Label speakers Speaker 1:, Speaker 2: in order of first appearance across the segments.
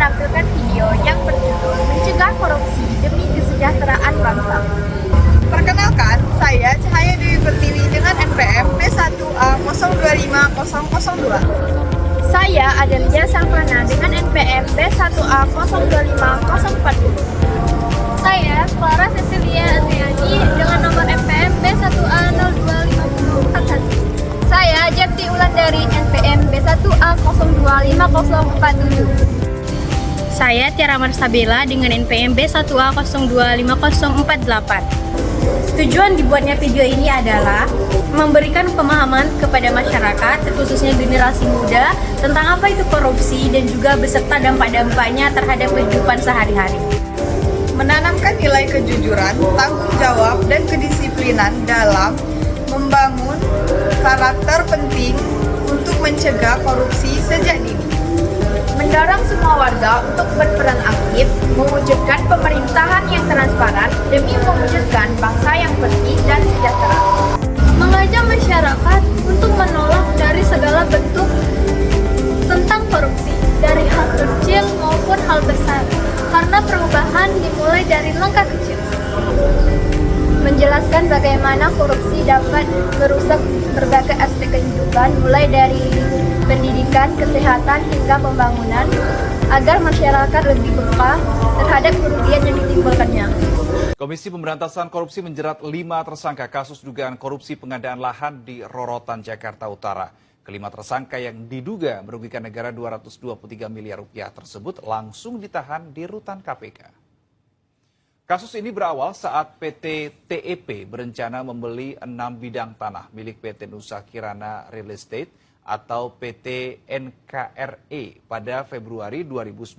Speaker 1: menampilkan video yang berjudul Mencegah Korupsi Demi Kesejahteraan Bangsa.
Speaker 2: Perkenalkan, saya Cahaya Dewi Pertiwi dengan NPM B1A025002.
Speaker 1: Saya Adelia Sangkrana dengan NPM B1A025040.
Speaker 3: Saya Clara Cecilia Adriani dengan nomor MPM B1A025041.
Speaker 1: Saya Jepti Ulandari NPM B1A025047.
Speaker 3: Saya Tiara Marsabella dengan NPM B1A025048.
Speaker 4: Tujuan dibuatnya video ini adalah memberikan pemahaman kepada masyarakat, terkhususnya generasi muda, tentang apa itu korupsi dan juga beserta dampak-dampaknya terhadap kehidupan sehari-hari.
Speaker 2: Menanamkan nilai kejujuran, tanggung jawab, dan kedisiplinan dalam membangun karakter penting untuk mencegah korupsi sejak dini.
Speaker 1: Mendorong semua warga untuk berperan aktif, mewujudkan pemerintahan yang transparan demi mewujudkan bangsa yang bersih dan sejahtera.
Speaker 3: Mengajak masyarakat untuk menolak dari segala bentuk tentang korupsi, dari hal kecil maupun hal besar, karena perubahan dimulai dari langkah kecil.
Speaker 1: Menjelaskan bagaimana korupsi dapat merusak berbagai aspek kehidupan, mulai dari pendidikan, kesehatan, hingga pembangunan, agar masyarakat lebih peka terhadap kerugian yang ditimbulkannya.
Speaker 5: Komisi Pemberantasan Korupsi menjerat 5 tersangka kasus dugaan korupsi pengadaan lahan di Rorotan, Jakarta Utara. Kelima tersangka yang diduga merugikan negara 223 miliar rupiah tersebut langsung ditahan di rutan KPK. Kasus ini berawal saat PT TEP berencana membeli 6 bidang tanah milik PT Nusa Kirana Real Estate atau PT NKRE pada Februari 2019.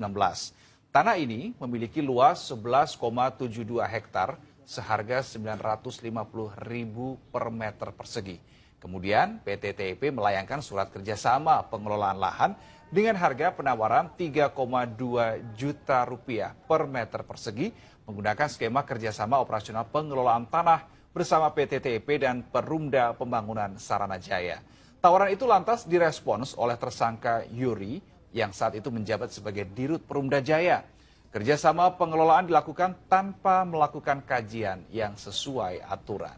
Speaker 5: Tanah ini memiliki luas 11,72 hektar seharga Rp950.000 per meter persegi. Kemudian PT TEP melayangkan surat kerjasama pengelolaan lahan dengan harga penawaran Rp3,2 juta per meter persegi menggunakan skema kerjasama operasional pengelolaan tanah bersama PT TEP dan Perumda Pembangunan Saranajaya. Tawaran itu lantas direspons oleh tersangka Yuri yang saat itu menjabat sebagai Dirut Perumda Jaya. Kerjasama pengelolaan dilakukan tanpa melakukan kajian yang sesuai aturan.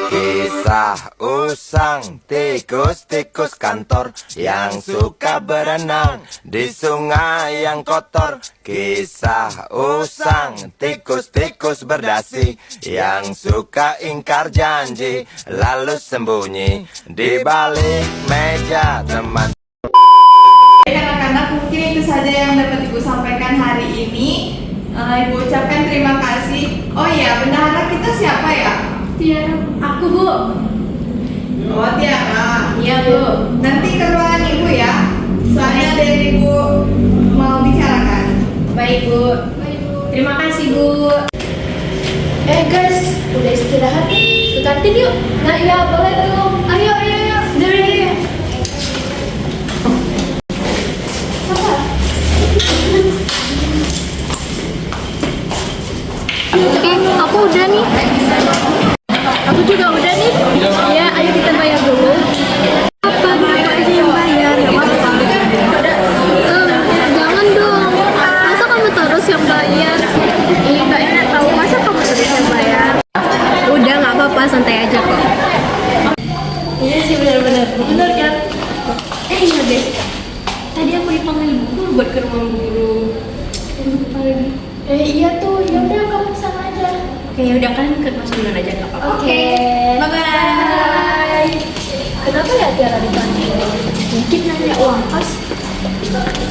Speaker 6: Kisah usang tikus-tikus kantor yang suka berenang di sungai yang kotor. Kisah usang tikus-tikus berdasi yang suka ingkar janji lalu sembunyi di balik meja teman.
Speaker 2: Anak-anak, mungkin itu saja yang dapat Ibu sampaikan hari ini. Ibu ucapkan terima kasih. Oh iya, bendahara kita siapa ya?
Speaker 3: Tiara, aku Bu.
Speaker 2: Oh, Tiara.
Speaker 3: Iya Bu.
Speaker 2: Nanti ke ruangan Ibu ya. Soalnya ada yang Ibu mau bicarakan.
Speaker 3: Baik Bu. Terima kasih Bu.
Speaker 1: Guys, udah istirahat nih, ke kantin yuk.
Speaker 3: Nah iya boleh dong. Ayo. Dari. Oke, aku udah nih. Aku juga udah nih. Iya, ayo kita bayar dulu. Apa? Aku aja yang bayar. Gak apa-apa. Jangan dong. Masa kamu terus yang bayar? Ih, gak enak tahu. Masa kamu terus yang bayar? Udah, gak apa-apa. Santai aja kok.
Speaker 4: Iya sih, benar-benar. Benar kan?
Speaker 3: Iya guys. Tadi aku dipanggil ibu guru buat ke ruang guru.
Speaker 1: Iya tuh, yaudah kamu kesana aja.
Speaker 4: Oke, udah kan ke kelas duluan aja nggak apa-apa.
Speaker 1: Oke.
Speaker 4: Bye-bye.
Speaker 1: Kenapa ya Tiara dipanggil? Mungkin nanya uang kas.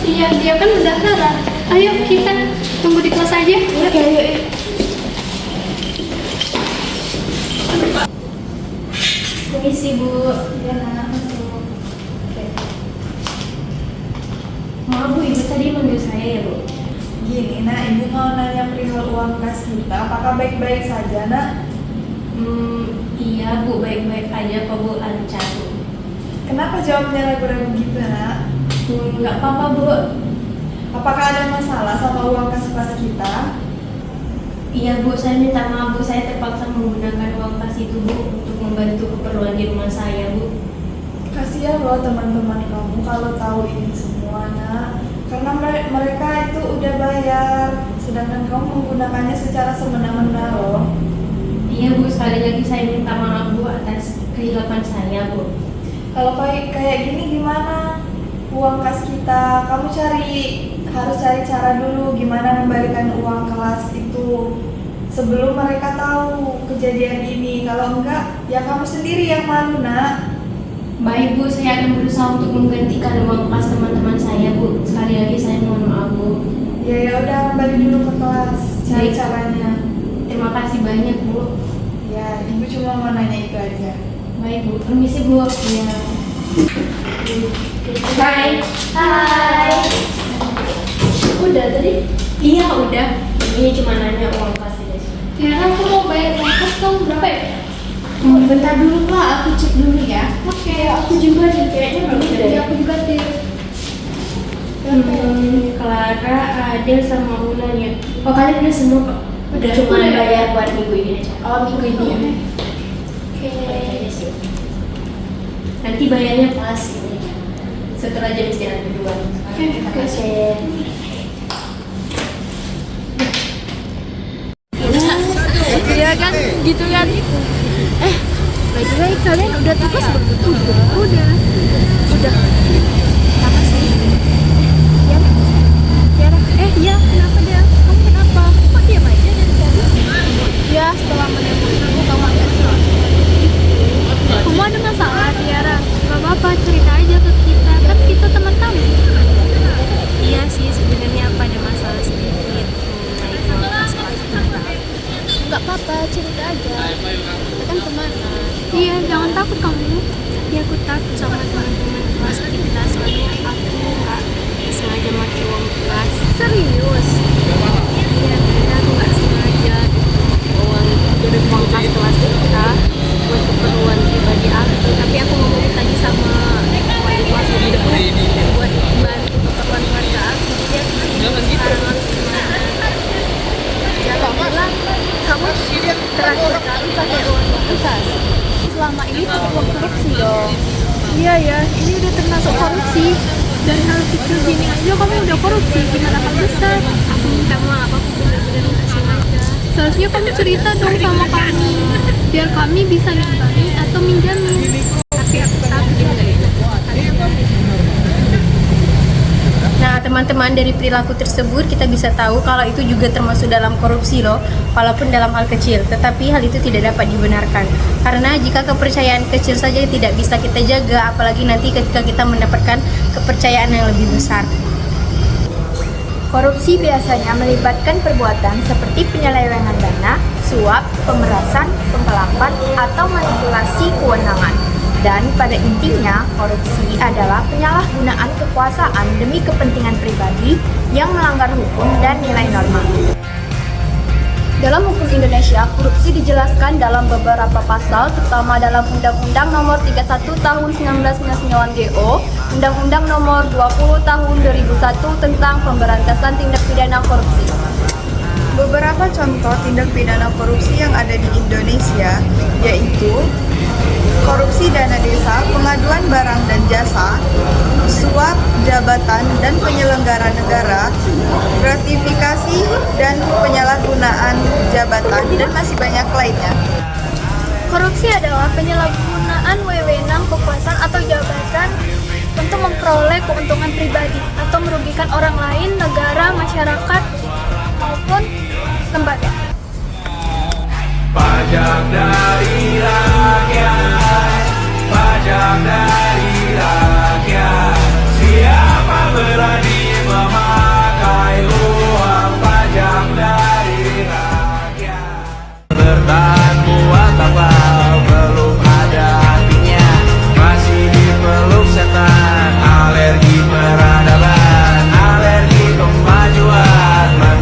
Speaker 3: Iya, dia kan bendahara. Ayo kita tunggu di kelas aja.
Speaker 1: Oke, ayo.
Speaker 4: Permisi Bu.
Speaker 1: Iya, nak masuk.
Speaker 4: Maaf Bu, Ibu tadi manggil saya ya Bu.
Speaker 2: Gini, Nak, Ibu mau nanya perihal uang kas kita. Apakah baik-baik saja, Nak?
Speaker 4: Iya Bu, baik-baik aja kok Bu, lancar Bu.
Speaker 2: Kenapa jawabnya ragu-ragu gitu, Nak?
Speaker 4: Nggak apa-apa Bu.
Speaker 2: Apakah ada masalah sama uang kas kita?
Speaker 4: Iya Bu, saya minta maaf Bu, saya terpaksa menggunakan uang kas itu Bu untuk membantu keperluan di rumah saya Bu.
Speaker 2: Kasihan loh teman-teman kamu kalau tahu ini semua, Nak. Karena mereka itu udah bayar, sedangkan kamu menggunakannya secara semena-mena loh.
Speaker 4: Iya Bu, sekali lagi saya minta maaf Bu atas kehilapan saya Bu.
Speaker 2: Kalau kayak gini gimana? Uang kas kita, kamu harus cari cara dulu gimana membalikan uang kelas itu sebelum mereka tahu kejadian ini. Kalau enggak, ya kamu sendiri yang malu, Nak.
Speaker 4: Baik Bu, saya akan berusaha untuk menggantikan uang kas teman-teman saya Bu. Sekali lagi saya mohon maaf Bu.
Speaker 2: Ya udah, kembali dulu ke kelas, cari
Speaker 4: Baik.
Speaker 2: caranya.
Speaker 4: Terima kasih banyak Bu.
Speaker 2: Ya, ibu cuma mau nanya itu aja.
Speaker 4: Baik Bu, permisi Bu. Iya. Hai.
Speaker 3: Hai. Udah tadi?
Speaker 4: Iya udah. Ini cuma nanya uang kas aja.
Speaker 3: Kira aku mau bayar uang kas kamu berapa ya?
Speaker 4: Bentar dulu Pak, aku cek dulu ya.
Speaker 3: Oke, aku juga deh kayaknya belum
Speaker 4: Udah
Speaker 3: ada.
Speaker 4: ya?
Speaker 3: Aku juga deh.
Speaker 4: Clara, Adel sama Ulan ya. Oh kalian udah semua Pak?
Speaker 3: Udah.
Speaker 4: Cuma
Speaker 3: Udah.
Speaker 4: bayar buat minggu ini aja.
Speaker 3: Oh, minggu ini ya. Oke.
Speaker 4: Nanti bayarnya pas ini. Setelah jam istirahat berdua.
Speaker 3: Oke. Iya kan, gitu kan. By the way, kalian udah tugas belum? Udah. Apa sih? Ya, ya, kenapa dia? Kamu kenapa? Kok diam aja dari tadi? Ya, setelah menemukan aku kamu agak salah. Kamu ada masalah, Tiara? Gak apa-apa, cerita aja ke kita. Kan kita teman kamu.
Speaker 4: Iya sih, sebenarnya apa ada masalah sedikit mengenai uang kas kelas kita.
Speaker 3: Gak apa-apa, cerita aja. Kita kan kemana? Iya, jangan takut kamu.
Speaker 4: Ya aku takut sama teman-teman kelas kita soalnya aku nggak sengaja pakai uang kelas.
Speaker 3: Serius?
Speaker 4: Iya, karena aku nggak sengaja uang kas kelas kita buat keperluan pribadi aku. Tapi aku ngomong tadi sama wali kelas itu buat bantu keperluan keluarga aku. Jadi aku sekarang harus gimana?
Speaker 3: Kok bilang kamu terakhir kali pakai uang kas? Selama ini pakai uang korupsi dong. Iya ya, ini udah termasuk korupsi. Dan hal kecil gini aja kamu udah korupsi, gimana hal besar?
Speaker 4: Aku minta maaf, aku benar-benar nggak sengaja.
Speaker 3: Seharusnya kamu cerita dong sama kami, biar kami bisa ngimbangin atau minjamin.
Speaker 4: Tapi aku takut juga ya.
Speaker 7: Nah, teman-teman, dari perilaku tersebut kita bisa tahu kalau itu juga termasuk dalam korupsi loh, walaupun dalam hal kecil. Tetapi hal itu tidak dapat dibenarkan. Karena jika kepercayaan kecil saja tidak bisa kita jaga, apalagi nanti ketika kita mendapatkan kepercayaan yang lebih besar.
Speaker 1: Korupsi biasanya melibatkan perbuatan seperti penyelewengan dana, suap, pemerasan, penggelapan, atau manipulasi kewenangan. Dan pada intinya, korupsi adalah penyalahgunaan kekuasaan demi kepentingan pribadi yang melanggar hukum dan nilai norma. Dalam hukum Indonesia, korupsi dijelaskan dalam beberapa pasal, terutama dalam Undang-Undang Nomor 31 Tahun 1999 DO, Undang-Undang Nomor 20 Tahun 2001 tentang Pemberantasan Tindak Pidana Korupsi.
Speaker 2: Beberapa contoh tindak pidana korupsi yang ada di Indonesia yaitu korupsi dana desa, pengaduan barang dan jasa, suap jabatan dan penyelenggara negara, gratifikasi dan penyalahgunaan jabatan, dan masih banyak lainnya.
Speaker 3: Korupsi adalah penyalahgunaan wewenang, kekuasaan, atau jabatan untuk memperoleh keuntungan pribadi atau merugikan orang lain, negara, masyarakat, maupun lembaga.
Speaker 6: Pajak dari rakyat, pajak dari rakyat. Siapa berani memakai uang pajak dari rakyat? Bertahan buat apa? Belum ada artinya. Masih dipeluk setan. Alergi peradaban, alergi kemajuan.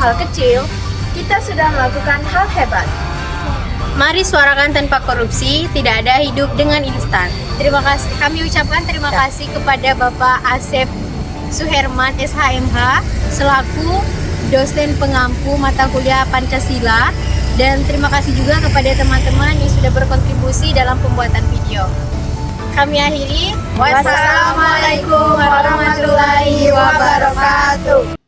Speaker 1: hal kecil, kita sudah melakukan hal hebat.
Speaker 7: Mari suarakan tanpa korupsi, tidak ada hidup dengan instan. Terima kasih. Kami ucapkan terima kasih kepada Bapak Asep Suherman SHMH selaku dosen pengampu mata kuliah Pancasila, dan terima kasih juga kepada teman-teman yang sudah berkontribusi dalam pembuatan video. Kami akhiri.
Speaker 1: Wassalamualaikum warahmatullahi wabarakatuh.